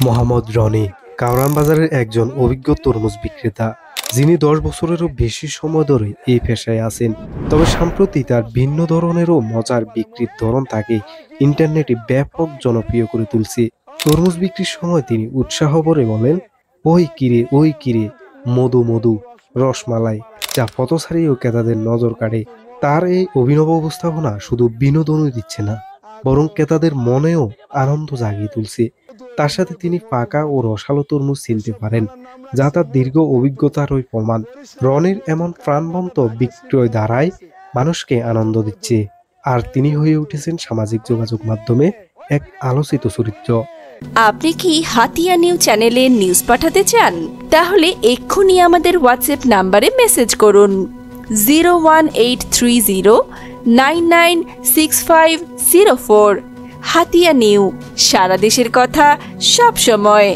মোহাম্মদ রনি কাওরান বাজারের একজন অভিজ্ঞ তরমুজ বিক্রেতা, যিনি 10 বছরেরও বেশি সময় ধরে এই পেশায় আছেন। তবে সম্প্রতি তার ভিন্ন ধরনেরও মজার বিক্রির ধরন তাকে ইন্টারনেটে ব্যাপক জনপ্রিয় করে তুলছে। তরমুজ বিক্রির সময় তিনি উৎসাহ ভরে বলেন, ওই কিরে, মধু মধু, রসমালাই, যা পথচারী ও ক্রেতাদের নজর কাড়ে। তার এই অভিনব উপস্থাপনা শুধু বিনোদনই দিচ্ছে না, বরং ক্রেতাদের মনেও আনন্দ জাগিয়ে তুলছে। তার সাথে তিনি পাকা ও রসালো তরমুজ চিনতে পারেন, যা তার দীর্ঘ অভিজ্ঞতারই প্রমাণ। রনির এমন প্রাণবন্ত বিক্রয় দ্বারাই মানুষকে আনন্দ দিচ্ছে, আর তিনি হয়ে উঠেছেন সামাজিক যোগাযোগ মাধ্যমে এক আলোচিত চরিত্র। আপনি কি হাতিয়া নিউজ চ্যানেলে নিউজ পাঠাতে চান? তাহলে এক্ষুনি আমাদের হোয়াটসঅ্যাপ নাম্বারে মেসেজ করুন 01830996504। হাতিয়া নিউ, সারা দেশের কথা সব সময়।